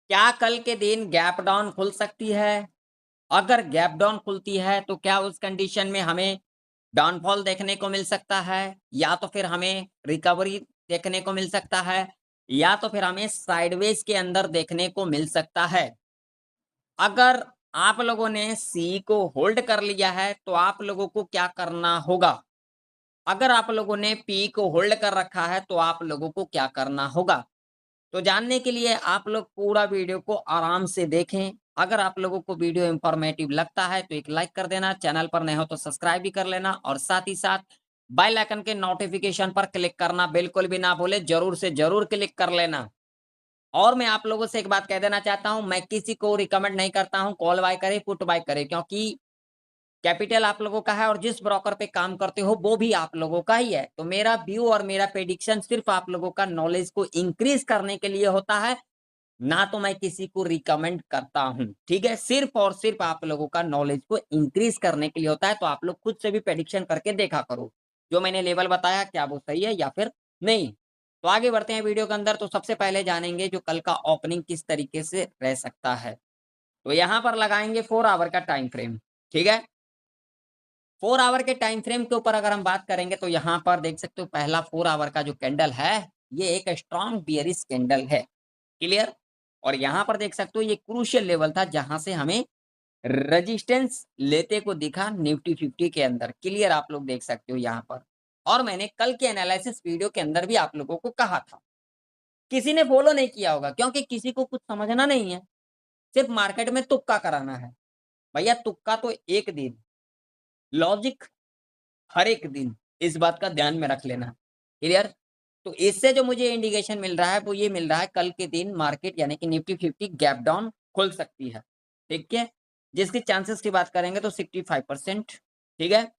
क्या कल के दिन गैप डाउन खुल सकती है? अगर गैप डाउन खुलती है तो क्या उस कंडीशन में हमें डाउनफॉल देखने को मिल सकता है, या तो फिर हमें रिकवरी देखने को मिल सकता है, या तो फिर हमें साइडवेज के अंदर देखने को मिल सकता है। अगर आप लोगों ने सी को होल्ड कर लिया है तो आप लोगों को क्या करना होगा? अगर आप लोगों ने पी को होल्ड कर रखा है तो आप लोगों को क्या करना होगा? तो जानने के लिए आप लोग पूरा वीडियो को आराम से देखें। अगर आप लोगों को वीडियो इन्फॉर्मेटिव लगता है तो एक लाइक कर देना, चैनल पर नए हो तो सब्सक्राइब भी कर लेना और साथ ही साथ बेल आइकन के नोटिफिकेशन पर क्लिक करना बिल्कुल भी ना भूलें, ज़रूर से ज़रूर क्लिक कर लेना। और मैं आप लोगों से एक बात कह देना चाहता हूँ, मैं किसी को रिकमेंड नहीं करता हूँ कॉल बाय करे, पुट बाय करे, क्योंकि कैपिटल आप लोगों का है और जिस ब्रोकर पे काम करते हो वो भी आप लोगों का ही है। तो मेरा व्यू और मेरा प्रेडिक्शन सिर्फ आप लोगों का नॉलेज को इंक्रीज करने के लिए होता है, ना तो मैं किसी को रिकमेंड करता हूँ, ठीक है? सिर्फ और सिर्फ आप लोगों का नॉलेज को इंक्रीज करने के लिए होता है, तो आप लोग खुद से भी प्रेडिक्शन करके देखा करो। जो मैंने लेवल बताया क्या वो सही है या फिर नहीं? तो आगे बढ़ते हैं वीडियो के अंदर, तो सबसे पहले जानेंगे जो कल का ओपनिंग किस तरीके से रह सकता है। तो यहाँ पर लगाएँगे 4 आवर का टाइम फ्रेम, ठीक है? 4 आवर के टाइम फ्रेम के ऊपर अगर हम बात करेंगे तो यहाँ पर देख सकते हो पहला 4 आवर का जो कैंडल है, ये एक स्ट्रॉन्ग बियरिश कैंडल है। क्लियर? और यहाँ पर देख सकते हो ये क्रूशियल लेवल था जहाँ से हमें रेजिस्टेंस लेते को दिखा निफ्टी 50 के अंदर। क्लियर आप लोग देख सकते हो यहाँ पर। और मैंने कल के एनालिसिस वीडियो के अंदर भी आप लोगों को कहा था। किसी ने फॉलो नहीं किया होगा क्योंकि किसी को कुछ समझना नहीं है। सिर्फ मार्केट में तुक्का कराना है। भैया तुक्का तो एक दिन, लॉजिक हर एक दिन, इस बात का ध्यान में रख लेना। क्लियर? तो इससे जो मुझे इंडिकेशन मिल रहा है वो ये मिल रहा है कल के दिन मार्केट यानी कि निफ्टी 50 गैप डाउन खुल सकती है। ठीक है? जिसके चांसेस की बात करेंगे तो 65%, ठीक है?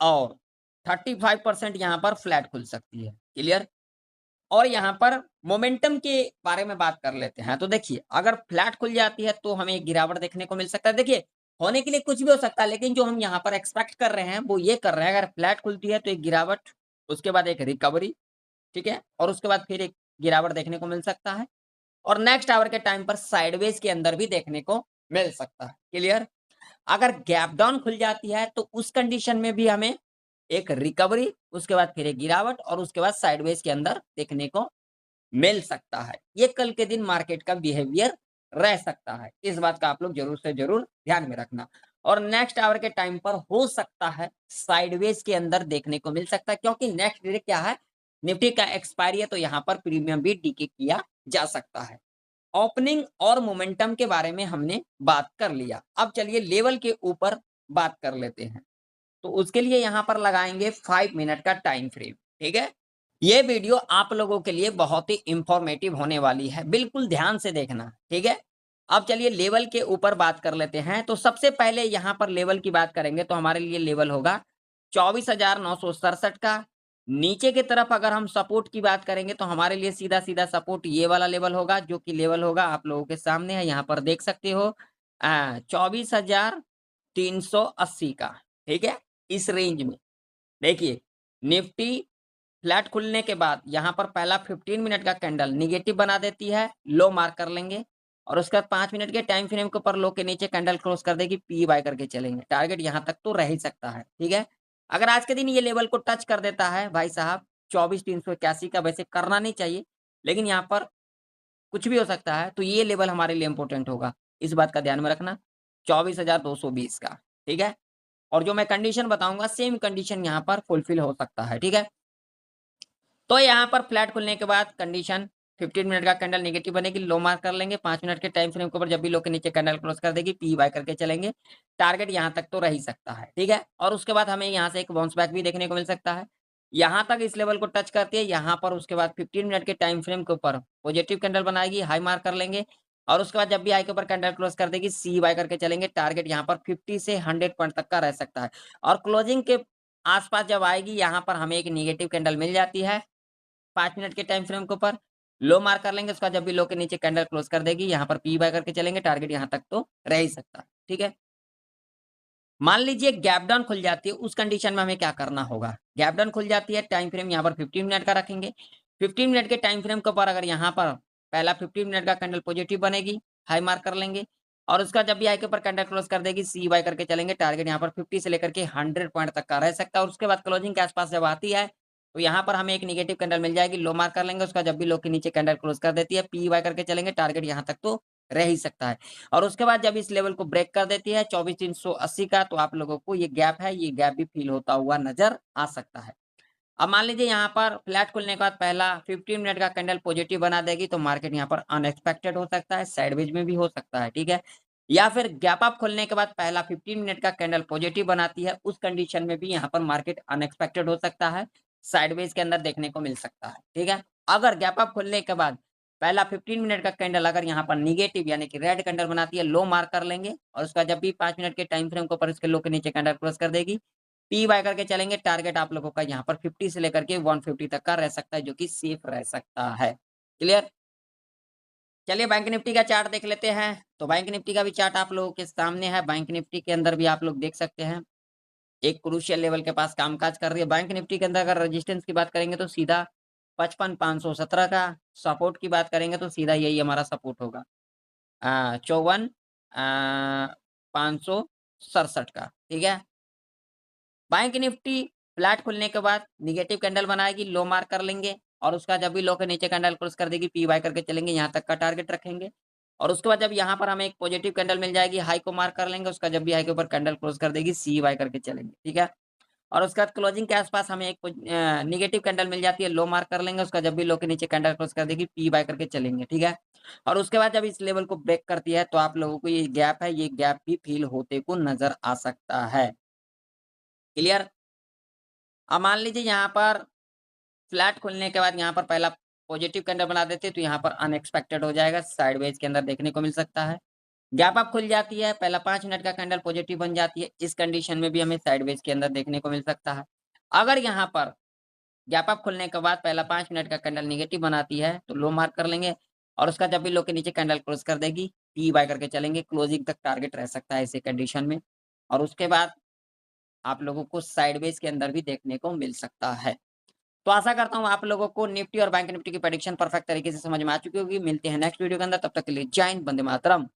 और 35% यहाँ पर फ्लैट खुल सकती है। क्लियर? और यहाँ पर मोमेंटम के बारे में बात कर लेते हैं। तो देखिए, अगर फ्लैट खुल जाती है तो हमें एक गिरावट देखने को मिल सकता है। देखिए, होने के लिए कुछ भी हो सकता है, लेकिन जो हम यहाँ पर एक्सपेक्ट कर रहे हैं, वो ये कर रहे हैं, अगर फ्लैट खुलती है तो एक गिरावट, उसके बाद एक रिकवरी, ठीक है? और उसके बाद फिर एक गिरावट देखने को मिल सकता है और नेक्स्ट आवर के टाइम पर साइडवेज के अंदर भी देखने को मिल सकता है। क्लियर? अगर गैप डाउन खुल जाती है तो उस कंडीशन में भी हमें एक रिकवरी, उसके बाद फिर एक गिरावट और उसके बाद साइडवेज के अंदर देखने को मिल सकता है। ये कल के दिन मार्केट का बिहेवियर रह सकता है। इस बात का आप लोग ज़रूर से ज़रूर ध्यान में रखना। और नेक्स्ट आवर के टाइम पर हो सकता है साइडवेज के अंदर देखने को मिल सकता है, क्योंकि नेक्स्ट डे क्या है, निफ्टी का एक्सपायरी है, तो यहाँ पर प्रीमियम भी डीके किया जा सकता है। ओपनिंग और मोमेंटम के बारे में हमने बात कर लिया। अब चलिए लेवल के ऊपर बात कर लेते हैं। तो उसके लिए यहाँ पर लगाएँगे 5 मिनट का टाइम फ्रेम, ठीक है? ये वीडियो आप लोगों के लिए बहुत ही इंफॉर्मेटिव होने वाली है, बिल्कुल ध्यान से देखना, ठीक है? अब चलिए लेवल के ऊपर बात कर लेते हैं। तो सबसे पहले यहाँ पर लेवल की बात करेंगे तो हमारे लिए लेवल होगा 24,967 का। नीचे की तरफ अगर हम सपोर्ट की बात करेंगे तो हमारे लिए सीधा-सीधा सपोर्ट ये वाला लेवल होगा, जो कि लेवल होगा आप लोगों के सामने है, यहाँ पर देख सकते हो 24,380 का, ठीक है? इस रेंज में। देखिए, निफ्टी फ्लैट खुलने के बाद यहाँ पर पहला 15 मिनट का कैंडल नेगेटिव बना देती है, लो मार्क कर लेंगे और उसके बाद 5 मिनट के टाइम फ्रेम के ऊपर लो के नीचे कैंडल क्लोज कर देगी, पी बाय करके चलेंगे। टारगेट यहाँ तक तो रह ही सकता है, ठीक है? अगर आज के दिन ये लेवल को टच कर देता है भाई साहब 24,381 का, वैसे करना नहीं चाहिए, लेकिन यहाँ पर कुछ भी हो सकता है, तो ये लेवल हमारे लिए इम्पोर्टेंट होगा। इस बात का ध्यान में रखना, 24,220 का, ठीक है? और जो मैं कंडीशन बताऊँगा सेम कंडीशन यहाँ पर फुलफिल हो सकता है, ठीक है? तो यहाँ पर फ्लैट खुलने के बाद कंडीशन 15 मिनट का कैंडल नेगेटिव बनेगी, लो मार्क कर लेंगे, 5 मिनट के टाइम फ्रेम के ऊपर जब भी लो के नीचे कैंडल क्लोज कर देगी, पी बाय करके चलेंगे। टारगेट यहाँ तक तो रह ही सकता है, ठीक है? और उसके बाद हमें यहाँ से एक बाउंस बैक भी देखने को मिल सकता है। यहाँ तक इस लेवल को टच करती है, यहाँ पर उसके बाद 15 मिनट के टाइम फ्रेम के ऊपर पॉजिटिव कैंडल बनाएगी, हाई मार्क कर लेंगे और उसके बाद जब भी हाई के ऊपर कैंडल क्लोज कर देगी, सी बाय करके चलेंगे। टारगेट यहाँ पर 50 से 100 पॉइंट तक का रह सकता है और क्लोजिंग के आस-पास जब आएगी, यहाँ पर हमें एक नेगेटिव कैंडल मिल जाती है। 5 मिनट के टाइम फ्रेम के ऊपर लो मार्क कर लेंगे, उसका जब भी लो के नीचे कैंडल क्लोज कर देगी, यहाँ पर पी बाय करके चलेंगे, टारगेट यहाँ तक तो रह ही सकता है, ठीक है? मान लीजिए गैप डाउन खुल जाती है, उस कंडीशन में हमें क्या करना होगा? गैप डाउन खुल जाती है, टाइम फ्रेम यहाँ पर 15 मिनट का रखेंगे। 15 मिनट के टाइम फ्रेम के ऊपर अगर यहाँ पर पहला 15 मिनट का कैंडल पॉजिटिव बनेगी, हाई मार्क कर लेंगे और उसका जब भी हाई के ऊपर कैंडल क्लोज कर देगी, सी बाय करके चलेंगे। टारगेट यहाँ पर 50 से लेकर के 100 पॉइंट तक का रह सकता है और उसके बाद क्लोजिंग के आसपास जब आती है, तो यहाँ पर हमें एक नेगेटिव कैंडल मिल जाएगी, लो मार्क कर लेंगे। उसका जब भी लो के नीचे कैंडल क्लोज कर देती है, पी बाय करके चलेंगे। टारगेट यहाँ तक तो रह ही सकता है और उसके बाद जब इस लेवल को ब्रेक कर देती है 24,380 का, तो आप लोगों को ये गैप है, ये गैप भी फील होता हुआ नजर आ सकता है। अब मान लीजिए यहाँ पर फ्लैट खुलने के बाद पहला 15 मिनट का कैंडल पॉजिटिव बना देगी, तो मार्केट यहाँ पर अनएक्सपेक्टेड हो सकता है, साइडवेज में भी हो सकता है, ठीक है। या फिर गैप अप खुलने के बाद पहला 15 मिनट का कैंडल पॉजिटिव बनाती है, उस कंडीशन में भी यहाँ पर मार्केट अनएक्सपेक्टेड हो सकता है, साइडवेज के अंदर देखने को मिल सकता है, ठीक है। अगर गैप अप खुलने के बाद पहला 15 मिनट का कैंडल अगर यहाँ पर निगेटिव यानी कि रेड कैंडल बनाती है, लो मार्क कर लेंगे और उसका जब भी 5 मिनट के टाइम फ्रेम के ऊपर इसके लो के नीचे कैंडल क्लोज कर देगी, पी बाय करके चलेंगे। टारगेट आप लोगों का यहाँ पर 50 से लेकर के 150 तक का रह सकता है, जो कि सेफ रह सकता है। क्लियर? चलिए बैंक निफ्टी का चार्ट देख लेते हैं। तो बैंक निफ्टी का भी चार्ट आप लोगों के सामने है। बैंक निफ्टी के अंदर भी आप लोग देख सकते हैं, एक क्रूशियल लेवल के पास कामकाज कर रही है। बैंक निफ्टी के अंदर अगर रेजिस्टेंस की बात करेंगे तो सीधा 55,517 का, सपोर्ट की बात करेंगे तो सीधा यही हमारा सपोर्ट होगा 54,567 का, ठीक है। बैंक निफ्टी फ्लैट खुलने के बाद नेगेटिव कैंडल बनाएगी, लो मार्क कर लेंगे और उसका जब भी लो के नीचे कैंडल क्लोज कर देगी, पी बाय करके चलेंगे, यहाँ तक का टारगेट रखेंगे और उसके बाद जब यहाँ पर हमें एक पॉजिटिव कैंडल मिल जाएगी, हाई को मार्क कर लेंगे, उसका जब भी हाई के ऊपर कैंडल क्लोज कर देगी, सी बाय करके चलेंगे, ठीक है। और उसके बाद क्लोजिंग के आसपास हमें एक नेगेटिव कैंडल मिल जाती है, लो मार्क कर लेंगे, उसका जब भी लो के नीचे कैंडल क्लोज कर देगी, पी बाय करके चलेंगे, ठीक है। और उसके बाद जब इस लेवल को ब्रेक करती है, तो आप लोगों को ये गैप है, ये गैप भी फील होते को नजर आ सकता है। क्लियर? अब मान लीजिए यहाँ पर फ्लैट खुलने के बाद यहाँ पर पहला पॉजिटिव कैंडल बना देते हैं, तो यहाँ पर अनएक्सपेक्टेड हो जाएगा, साइडवेज के अंदर देखने को मिल सकता है। गैप अप खुल जाती है, पहला 5 मिनट का कैंडल पॉजिटिव बन जाती है, इस कंडीशन में भी हमें साइडवेज के अंदर देखने को मिल सकता है। अगर यहाँ पर गैप अप खुलने के बाद पहला 5 मिनट का कैंडल नेगेटिव बनाती है, तो लो मार्क कर लेंगे और उसका जब भी लो के नीचे कैंडल क्लोज कर देगी, पी बाय करके चलेंगे, क्लोजिंग तक टारगेट रह सकता है ऐसे कंडीशन में और उसके बाद आप लोगों को साइडवेज के अंदर भी देखने को मिल सकता है। तो आशा करता हूँ आप लोगों को निफ्टी और बैंक निफ्टी की प्रेडिक्शन परफेक्ट तरीके से समझ में आ चुकी होगी। मिलते हैं नेक्स्ट वीडियो के अंदर, तब तक के लिए जय हिंद, वंदे मातरम।